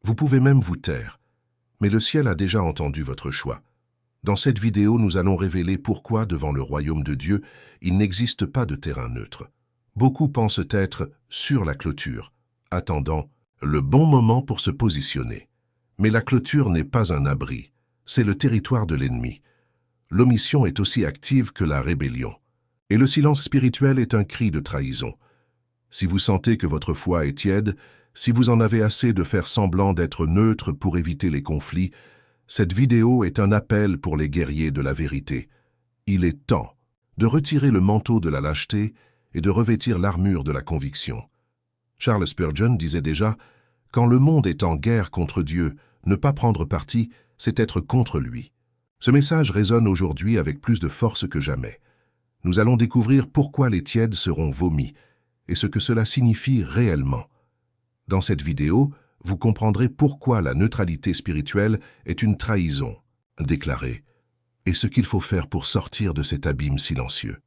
Vous pouvez même vous taire. Mais le ciel a déjà entendu votre choix. Dans cette vidéo, nous allons révéler pourquoi, devant le royaume de Dieu, il n'existe pas de terrain neutre. Beaucoup pensent être sur la clôture, attendant le bon moment pour se positionner. Mais la clôture n'est pas un abri, c'est le territoire de l'ennemi. L'omission est aussi active que la rébellion. Et le silence spirituel est un cri de trahison. Si vous sentez que votre foi est tiède, si vous en avez assez de faire semblant d'être neutre pour éviter les conflits, cette vidéo est un appel pour les guerriers de la vérité. Il est temps de retirer le manteau de la lâcheté et de revêtir l'armure de la conviction. Charles Spurgeon disait déjà « Quand le monde est en guerre contre Dieu, ne pas prendre parti, c'est être contre lui ». Ce message résonne aujourd'hui avec plus de force que jamais. Nous allons découvrir pourquoi les tièdes seront vomis et ce que cela signifie réellement. Dans cette vidéo, vous comprendrez pourquoi la neutralité spirituelle est une trahison déclarée et ce qu'il faut faire pour sortir de cet abîme silencieux.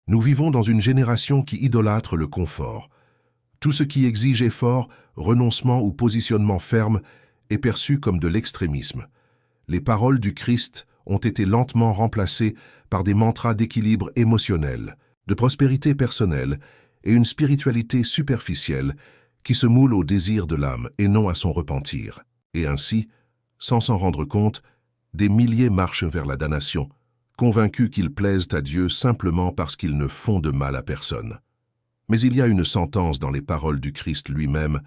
Nous vivons dans une génération qui idolâtre le confort. Tout ce qui exige effort, renoncement ou positionnement ferme est perçu comme de l'extrémisme. Les paroles du Christ ont été lentement remplacées par des mantras d'équilibre émotionnel, de prospérité personnelle et une spiritualité superficielle qui se moule au désir de l'âme et non à son repentir. Et ainsi, sans s'en rendre compte, des milliers marchent vers la damnation, convaincus qu'ils plaisent à Dieu simplement parce qu'ils ne font de mal à personne. Mais il y a une sentence dans les paroles du Christ lui-même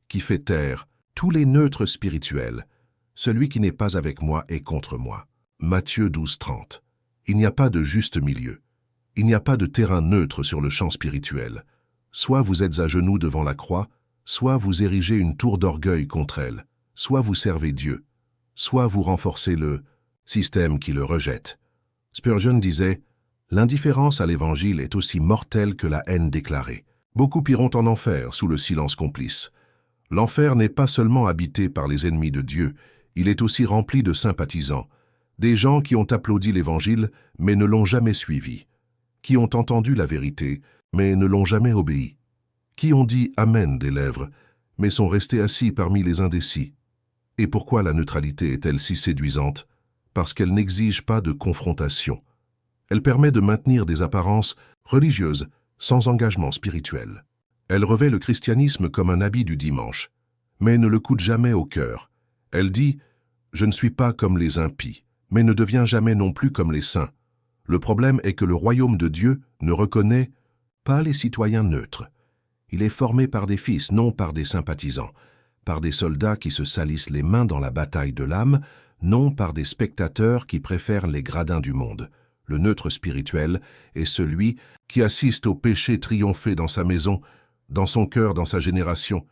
qui fait taire tous les neutres spirituels. Celui qui n'est pas avec moi est contre moi. Matthieu 12:30. Il n'y a pas de juste milieu. Il n'y a pas de terrain neutre sur le champ spirituel. Soit vous êtes à genoux devant la croix, soit vous érigez une tour d'orgueil contre elle, soit vous servez Dieu, soit vous renforcez le système qui le rejette. Spurgeon disait « L'indifférence à l'Évangile est aussi mortelle que la haine déclarée. Beaucoup iront en enfer sous le silence complice. L'enfer n'est pas seulement habité par les ennemis de Dieu, il est aussi rempli de sympathisants, des gens qui ont applaudi l'Évangile mais ne l'ont jamais suivi, qui ont entendu la vérité mais ne l'ont jamais obéi, qui ont dit « Amen » des lèvres, mais sont restés assis parmi les indécis. Et pourquoi la neutralité est-elle si séduisante? Parce qu'elle n'exige pas de confrontation. Elle permet de maintenir des apparences religieuses sans engagement spirituel. Elle revêt le christianisme comme un habit du dimanche, mais ne le coûte jamais au cœur. Elle dit « Je ne suis pas comme les impies, mais ne deviens jamais non plus comme les saints. » Le problème est que le royaume de Dieu ne reconnaît pas les citoyens neutres. Il est formé par des fils, non par des sympathisants, par des soldats qui se salissent les mains dans la bataille de l'âme, non par des spectateurs qui préfèrent les gradins du monde. Le neutre spirituel est celui qui assiste au péché triompher dans sa maison, dans son cœur, dans sa génération,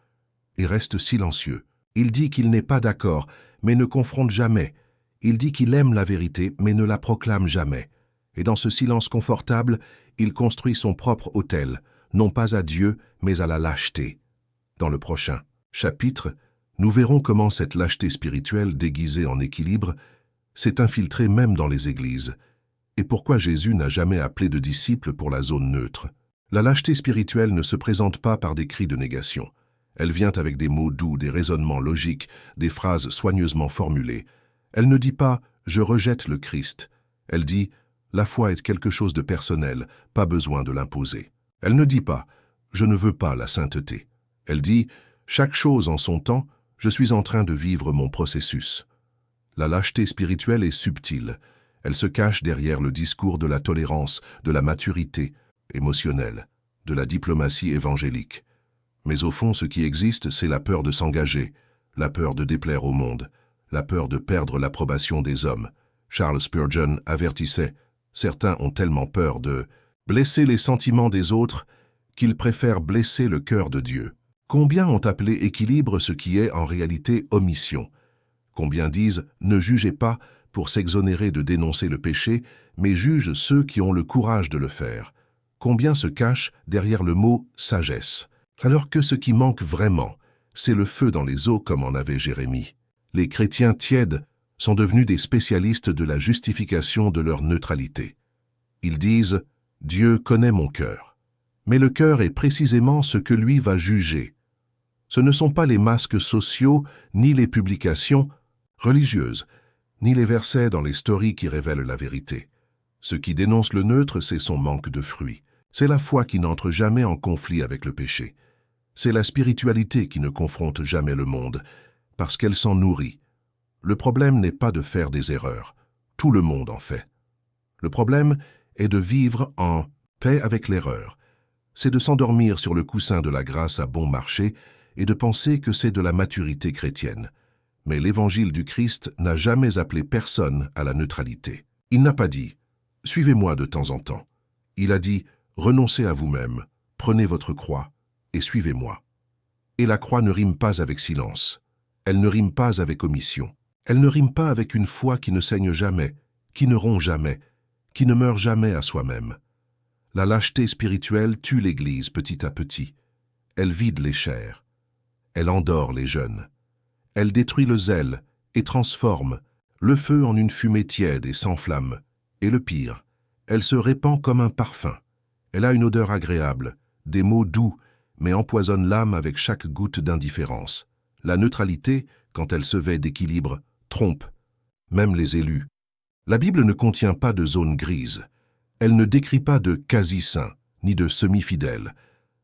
et reste silencieux. Il dit qu'il n'est pas d'accord, mais ne confronte jamais. Il dit qu'il aime la vérité, mais ne la proclame jamais. Et dans ce silence confortable, il construit son propre autel, non pas à Dieu, mais à la lâcheté. Dans le prochain chapitre, nous verrons comment cette lâcheté spirituelle déguisée en équilibre s'est infiltrée même dans les églises, et pourquoi Jésus n'a jamais appelé de disciples pour la zone neutre. La lâcheté spirituelle ne se présente pas par des cris de négation. Elle vient avec des mots doux, des raisonnements logiques, des phrases soigneusement formulées. Elle ne dit pas « je rejette le Christ ». Elle dit « la foi est quelque chose de personnel, pas besoin de l'imposer ». Elle ne dit pas « je ne veux pas la sainteté ». Elle dit « chaque chose en son temps, je suis en train de vivre mon processus ». La lâcheté spirituelle est subtile. Elle se cache derrière le discours de la tolérance, de la maturité émotionnelle, de la diplomatie évangélique. Mais au fond, ce qui existe, c'est la peur de s'engager, la peur de déplaire au monde, la peur de perdre l'approbation des hommes. Charles Spurgeon avertissait « Certains ont tellement peur de blesser les sentiments des autres qu'ils préfèrent blesser le cœur de Dieu. » Combien ont appelé équilibre ce qui est en réalité omission? Combien disent « ne jugez pas » pour s'exonérer de dénoncer le péché, mais jugent ceux qui ont le courage de le faire? Combien se cache derrière le mot « sagesse » alors que ce qui manque vraiment, c'est le feu dans les os comme en avait Jérémie. Les chrétiens tièdes sont devenus des spécialistes de la justification de leur neutralité. Ils disent « Dieu connaît mon cœur ». Mais le cœur est précisément ce que lui va juger. Ce ne sont pas les masques sociaux, ni les publications religieuses, ni les versets dans les stories qui révèlent la vérité. Ce qui dénonce le neutre, c'est son manque de fruits. C'est la foi qui n'entre jamais en conflit avec le péché. C'est la spiritualité qui ne confronte jamais le monde, parce qu'elle s'en nourrit. Le problème n'est pas de faire des erreurs. Tout le monde en fait. Le problème est de vivre en paix avec l'erreur. C'est de s'endormir sur le coussin de la grâce à bon marché et de penser que c'est de la maturité chrétienne. Mais l'évangile du Christ n'a jamais appelé personne à la neutralité. Il n'a pas dit « Suivez-moi de temps en temps ». Il a dit « Renoncez à vous-même, prenez votre croix et suivez-moi ». Et la croix ne rime pas avec silence. Elle ne rime pas avec omission. Elle ne rime pas avec une foi qui ne saigne jamais, qui ne rompt jamais, qui ne meurt jamais à soi-même. La lâcheté spirituelle tue l'Église petit à petit. Elle vide les chairs. Elle endort les jeunes. Elle détruit le zèle et transforme le feu en une fumée tiède et sans flamme. Et le pire, elle se répand comme un parfum. Elle a une odeur agréable, des mots doux, mais empoisonne l'âme avec chaque goutte d'indifférence. La neutralité, quand elle se vêt d'équilibre, trompe, même les élus. La Bible ne contient pas de zone grise. Elle ne décrit pas de quasi-saints, ni de semi-fidèles.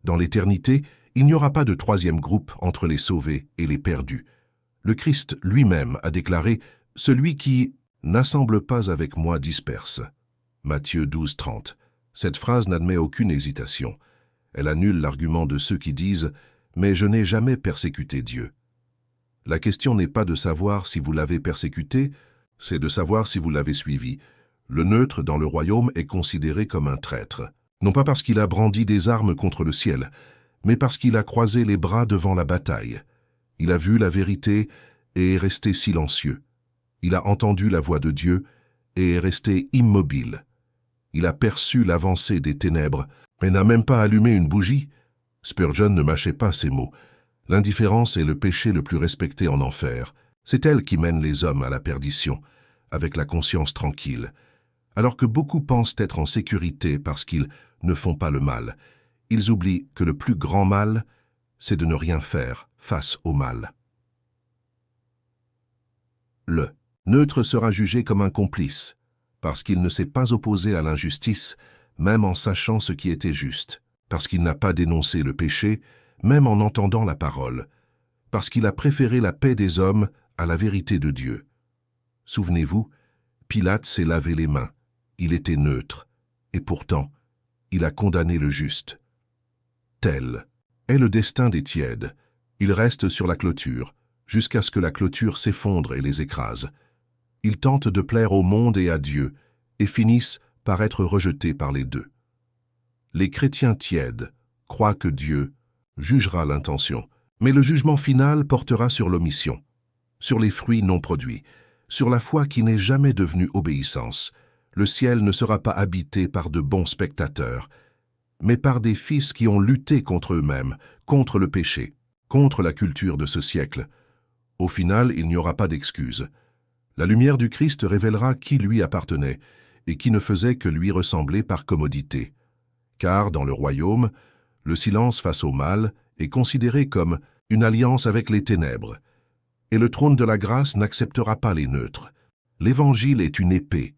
Dans l'éternité, il n'y aura pas de troisième groupe entre les sauvés et les perdus. Le Christ lui-même a déclaré « Celui qui n'assemble pas avec moi disperse ». Matthieu 12:30. Cette phrase n'admet aucune hésitation. Elle annule l'argument de ceux qui disent « Mais je n'ai jamais persécuté Dieu ». La question n'est pas de savoir si vous l'avez persécuté, c'est de savoir si vous l'avez suivi. Le neutre dans le royaume est considéré comme un traître, non pas parce qu'il a brandi des armes contre le ciel, mais parce qu'il a croisé les bras devant la bataille. Il a vu la vérité et est resté silencieux. Il a entendu la voix de Dieu et est resté immobile. Il a perçu l'avancée des ténèbres, mais n'a même pas allumé une bougie. Spurgeon ne mâchait pas ces mots. L'indifférence est le péché le plus respecté en enfer. C'est elle qui mène les hommes à la perdition, avec la conscience tranquille. Alors que beaucoup pensent être en sécurité parce qu'ils ne font pas le mal, ils oublient que le plus grand mal, c'est de ne rien faire face au mal. Le neutre sera jugé comme un complice, parce qu'il ne s'est pas opposé à l'injustice, même en sachant ce qui était juste, parce qu'il n'a pas dénoncé le péché, même en entendant la parole, parce qu'il a préféré la paix des hommes à la vérité de Dieu. Souvenez-vous, Pilate s'est lavé les mains, il était neutre, et pourtant, il a condamné le juste. Tel est le destin des tièdes. Ils restent sur la clôture, jusqu'à ce que la clôture s'effondre et les écrase. Ils tentent de plaire au monde et à Dieu, et finissent par être rejetés par les deux. Les chrétiens tièdes croient que Dieu jugera l'intention, mais le jugement final portera sur l'omission, sur les fruits non produits, sur la foi qui n'est jamais devenue obéissance. Le ciel ne sera pas habité par de bons spectateurs, mais par des fils qui ont lutté contre eux-mêmes, contre le péché, contre la culture de ce siècle. Au final, il n'y aura pas d'excuse. La lumière du Christ révélera qui lui appartenait et qui ne faisait que lui ressembler par commodité. Car, dans le royaume, le silence face au mal est considéré comme une alliance avec les ténèbres. Et le trône de la grâce n'acceptera pas les neutres. L'Évangile est une épée,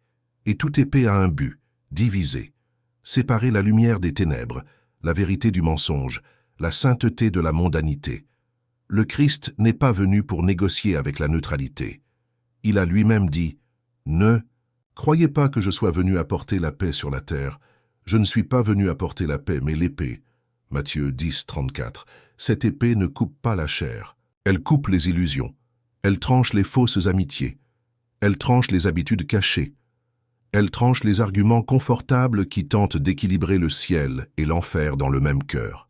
et toute épée a un but, diviser, séparer la lumière des ténèbres, la vérité du mensonge, la sainteté de la mondanité. Le Christ n'est pas venu pour négocier avec la neutralité. Il a lui-même dit « Ne croyez pas que je sois venu apporter la paix sur la terre. Je ne suis pas venu apporter la paix, mais l'épée. » Matthieu 10:34. Cette épée ne coupe pas la chair. Elle coupe les illusions. Elle tranche les fausses amitiés. Elle tranche les habitudes cachées. Elle tranche les arguments confortables qui tentent d'équilibrer le ciel et l'enfer dans le même cœur.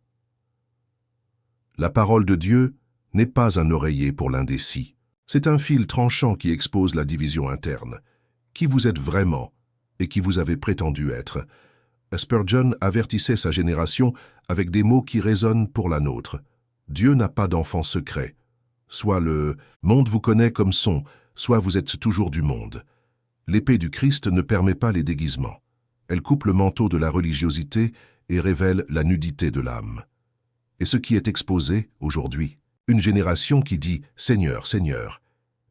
La parole de Dieu n'est pas un oreiller pour l'indécis. C'est un fil tranchant qui expose la division interne. Qui vous êtes vraiment et qui vous avez prétendu être. Spurgeon avertissait sa génération avec des mots qui résonnent pour la nôtre. Dieu n'a pas d'enfant secret. Soit le monde vous connaît comme son, soit vous êtes toujours du monde. L'épée du Christ ne permet pas les déguisements. Elle coupe le manteau de la religiosité et révèle la nudité de l'âme. Et ce qui est exposé, aujourd'hui, Une génération qui dit « Seigneur, Seigneur »,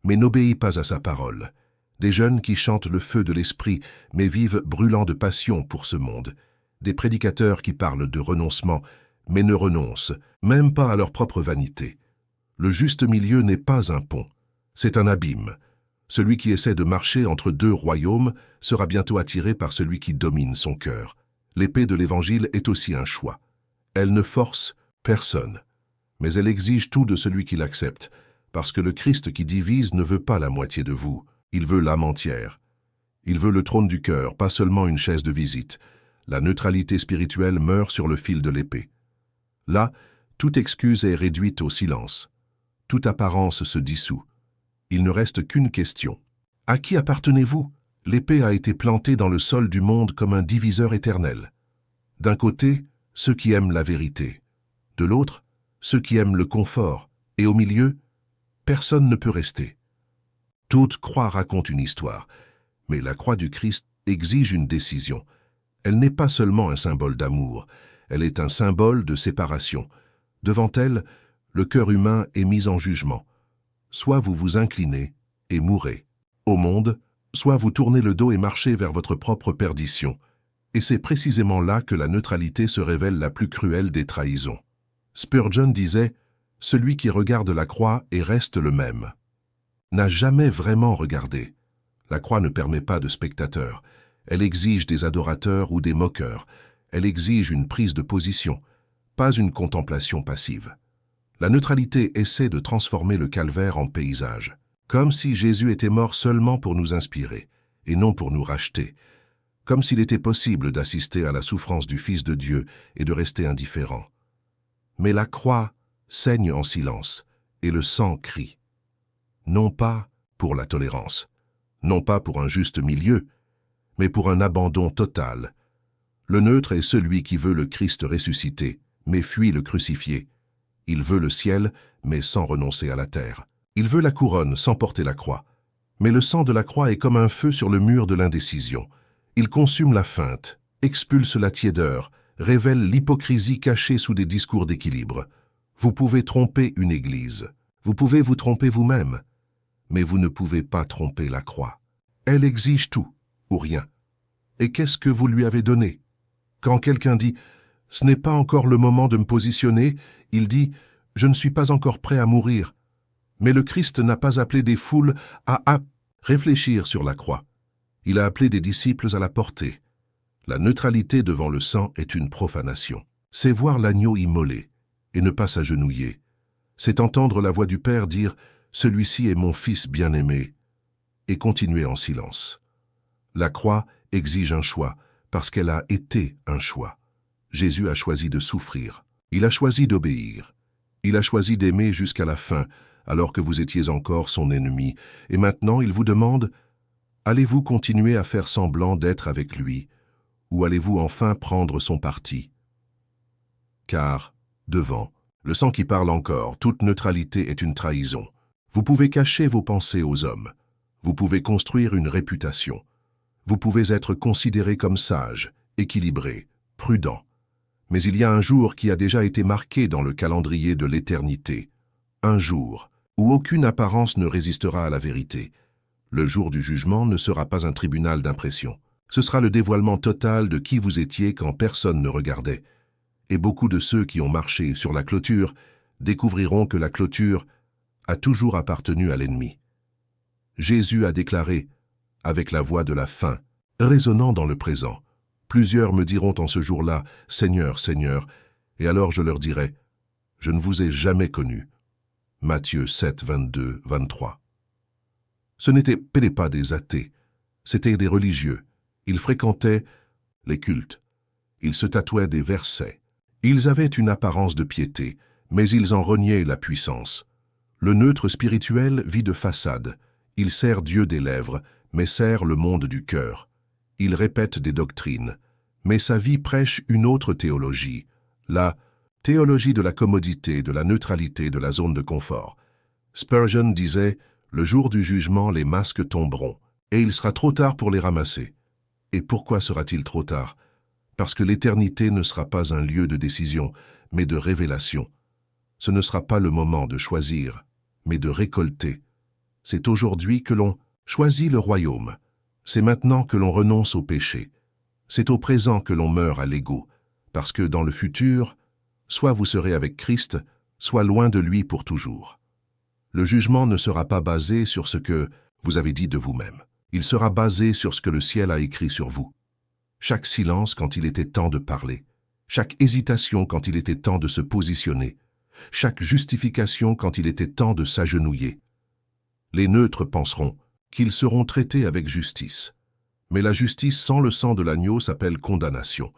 mais n'obéit pas à sa parole. Des jeunes qui chantent le feu de l'esprit, mais vivent brûlant de passion pour ce monde. Des prédicateurs qui parlent de renoncement, mais ne renoncent, même pas à leur propre vanité. Le juste milieu n'est pas un pont, c'est un abîme. Celui qui essaie de marcher entre deux royaumes sera bientôt attiré par celui qui domine son cœur. L'épée de l'Évangile est aussi un choix. Elle ne force personne, mais elle exige tout de celui qui l'accepte, parce que le Christ qui divise ne veut pas la moitié de vous, il veut l'âme entière. Il veut le trône du cœur, pas seulement une chaise de visite. La neutralité spirituelle meurt sur le fil de l'épée. Là, toute excuse est réduite au silence. Toute apparence se dissout. Il ne reste qu'une question. À qui appartenez-vous? L'épée a été plantée dans le sol du monde comme un diviseur éternel. D'un côté, ceux qui aiment la vérité. De l'autre, ceux qui aiment le confort. Et au milieu, personne ne peut rester. Toute croix raconte une histoire, mais la croix du Christ exige une décision. Elle n'est pas seulement un symbole d'amour, elle est un symbole de séparation. Devant elle, le cœur humain est mis en jugement. Soit vous vous inclinez et mourrez au monde, soit vous tournez le dos et marchez vers votre propre perdition. Et c'est précisément là que la neutralité se révèle la plus cruelle des trahisons. Spurgeon disait « Celui qui regarde la croix et reste le même » n'a jamais vraiment regardé. La croix ne permet pas de spectateurs. Elle exige des adorateurs ou des moqueurs. Elle exige une prise de position, pas une contemplation passive. La neutralité essaie de transformer le calvaire en paysage, comme si Jésus était mort seulement pour nous inspirer, et non pour nous racheter, comme s'il était possible d'assister à la souffrance du Fils de Dieu et de rester indifférent. Mais la croix saigne en silence, et le sang crie. Non pas pour la tolérance, non pas pour un juste milieu, mais pour un abandon total. Le neutre est celui qui veut le Christ ressuscité, mais fuit le crucifié. Il veut le ciel, mais sans renoncer à la terre. Il veut la couronne sans porter la croix. Mais le sang de la croix est comme un feu sur le mur de l'indécision. Il consume la feinte, expulse la tiédeur, révèle l'hypocrisie cachée sous des discours d'équilibre. Vous pouvez tromper une église. Vous pouvez vous tromper vous-même. Mais vous ne pouvez pas tromper la croix. Elle exige tout, ou rien. Et qu'est-ce que vous lui avez donné? Quand quelqu'un dit « Ce n'est pas encore le moment de me positionner », il dit « Je ne suis pas encore prêt à mourir ». Mais le Christ n'a pas appelé des foules à réfléchir sur la croix. Il a appelé des disciples à la porter. La neutralité devant le sang est une profanation. C'est voir l'agneau immolé et ne pas s'agenouiller. C'est entendre la voix du Père dire « Celui-ci est mon Fils bien-aimé » et continuer en silence. La croix exige un choix parce qu'elle a été un choix. Jésus a choisi de souffrir. Il a choisi d'obéir. Il a choisi d'aimer jusqu'à la fin, alors que vous étiez encore son ennemi. Et maintenant, il vous demande, allez-vous continuer à faire semblant d'être avec lui, ou allez-vous enfin prendre son parti? Car, devant, le sang qui parle encore, toute neutralité est une trahison. Vous pouvez cacher vos pensées aux hommes. Vous pouvez construire une réputation. Vous pouvez être considéré comme sage, équilibré, prudent. Mais il y a un jour qui a déjà été marqué dans le calendrier de l'éternité. Un jour où aucune apparence ne résistera à la vérité. Le jour du jugement ne sera pas un tribunal d'impression. Ce sera le dévoilement total de qui vous étiez quand personne ne regardait. Et beaucoup de ceux qui ont marché sur la clôture découvriront que la clôture a toujours appartenu à l'ennemi. Jésus a déclaré, avec la voix de la fin, résonnant dans le présent, « Plusieurs me diront en ce jour-là, « Seigneur, Seigneur », et alors je leur dirai, « Je ne vous ai jamais connu. » Matthieu 7, 22, 23. Ce n'étaient pas des athées, c'étaient des religieux. Ils fréquentaient les cultes. Ils se tatouaient des versets. Ils avaient une apparence de piété, mais ils en reniaient la puissance. Le neutre spirituel vit de façade. Il sert Dieu des lèvres, mais sert le monde du cœur. Il répète des doctrines, mais sa vie prêche une autre théologie, la théologie de la commodité, de la neutralité, de la zone de confort. Spurgeon disait « Le jour du jugement, les masques tomberont, et il sera trop tard pour les ramasser. » Et pourquoi sera-t-il trop tard? Parce que l'éternité ne sera pas un lieu de décision, mais de révélation. Ce ne sera pas le moment de choisir, mais de récolter. C'est aujourd'hui que l'on choisit le royaume. C'est maintenant que l'on renonce au péché. C'est au présent que l'on meurt à l'ego, parce que dans le futur, soit vous serez avec Christ, soit loin de lui pour toujours. Le jugement ne sera pas basé sur ce que vous avez dit de vous-même. Il sera basé sur ce que le ciel a écrit sur vous. Chaque silence quand il était temps de parler, chaque hésitation quand il était temps de se positionner, chaque justification quand il était temps de s'agenouiller. Les neutres penseront qu'ils seront traités avec justice. Mais la justice sans le sang de l'agneau s'appelle condamnation.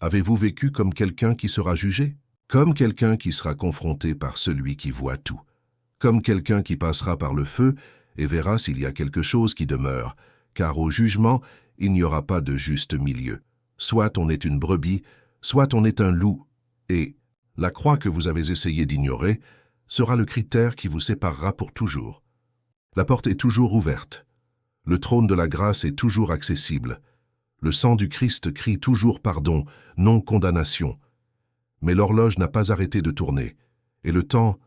Avez-vous vécu comme quelqu'un qui sera jugé? Comme quelqu'un qui sera confronté par celui qui voit tout. Comme quelqu'un qui passera par le feu et verra s'il y a quelque chose qui demeure, car au jugement, il n'y aura pas de juste milieu. Soit on est une brebis, soit on est un loup, et la croix que vous avez essayé d'ignorer sera le critère qui vous séparera pour toujours. La porte est toujours ouverte. Le trône de la grâce est toujours accessible. Le sang du Christ crie toujours pardon, non condamnation. Mais l'horloge n'a pas arrêté de tourner, et le temps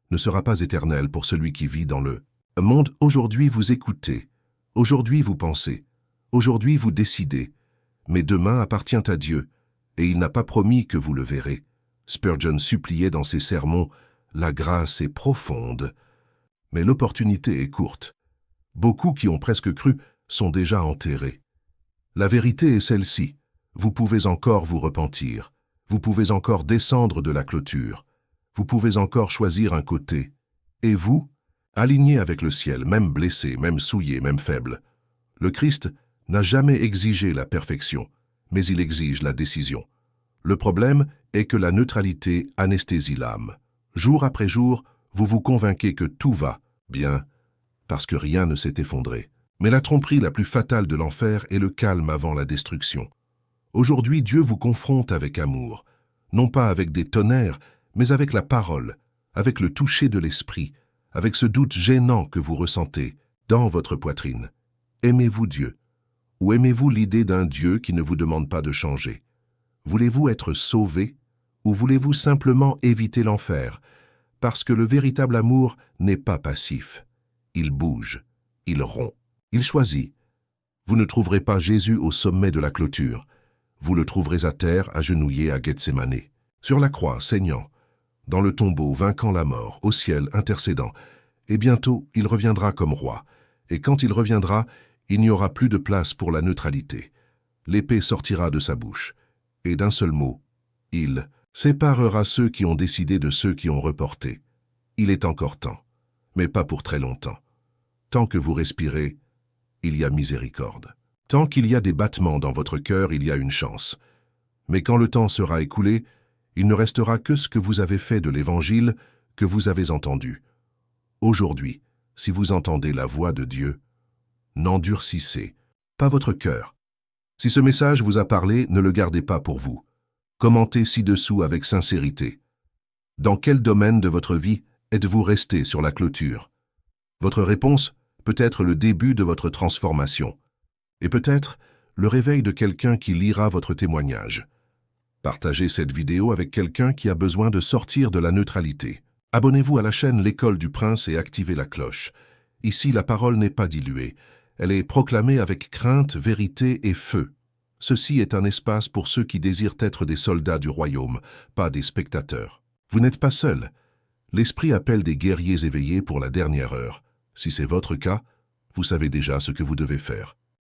ne sera pas éternel pour celui qui vit dans le monde. Aujourd'hui vous écoutez, aujourd'hui vous pensez, aujourd'hui vous décidez, mais demain appartient à Dieu, et il n'a pas promis que vous le verrez. Spurgeon suppliait dans ses sermons, « La grâce est profonde, mais l'opportunité est courte. » Beaucoup qui ont presque cru sont déjà enterrés. La vérité est celle-ci. Vous pouvez encore vous repentir. Vous pouvez encore descendre de la clôture. Vous pouvez encore choisir un côté. Et vous, aligné avec le ciel, même blessé, même souillé, même faible. Le Christ n'a jamais exigé la perfection, mais il exige la décision. Le problème est que la neutralité anesthésie l'âme. Jour après jour, vous vous convainquez que tout va bien, parce que rien ne s'est effondré. Mais la tromperie la plus fatale de l'enfer est le calme avant la destruction. Aujourd'hui, Dieu vous confronte avec amour, non pas avec des tonnerres, mais avec la parole, avec le toucher de l'esprit, avec ce doute gênant que vous ressentez dans votre poitrine. Aimez-vous Dieu? Ou aimez-vous l'idée d'un Dieu qui ne vous demande pas de changer? Voulez-vous être sauvé? Ou voulez-vous simplement éviter l'enfer? Parce que le véritable amour n'est pas passif. Il bouge, il rompt, il choisit. Vous ne trouverez pas Jésus au sommet de la clôture. Vous le trouverez à terre, agenouillé à Gethsémane, sur la croix, saignant, dans le tombeau, vainquant la mort, au ciel, intercédant. Et bientôt, il reviendra comme roi. Et quand il reviendra, il n'y aura plus de place pour la neutralité. L'épée sortira de sa bouche. Et d'un seul mot, il séparera ceux qui ont décidé de ceux qui ont reporté. Il est encore temps, mais pas pour très longtemps. Tant que vous respirez, il y a miséricorde. Tant qu'il y a des battements dans votre cœur, il y a une chance. Mais quand le temps sera écoulé, il ne restera que ce que vous avez fait de l'Évangile que vous avez entendu. Aujourd'hui, si vous entendez la voix de Dieu, n'endurcissez pas votre cœur. Si ce message vous a parlé, ne le gardez pas pour vous. Commentez ci-dessous avec sincérité. Dans quel domaine de votre vie êtes-vous resté sur la clôture? Votre réponse peut être le début de votre transformation, et peut-être le réveil de quelqu'un qui lira votre témoignage. Partagez cette vidéo avec quelqu'un qui a besoin de sortir de la neutralité. Abonnez-vous à la chaîne L'École du Prince et activez la cloche. Ici, la parole n'est pas diluée. Elle est proclamée avec crainte, vérité et feu. Ceci est un espace pour ceux qui désirent être des soldats du royaume, pas des spectateurs. Vous n'êtes pas seul. L'Esprit appelle des guerriers éveillés pour la dernière heure. Si c'est votre cas, vous savez déjà ce que vous devez faire.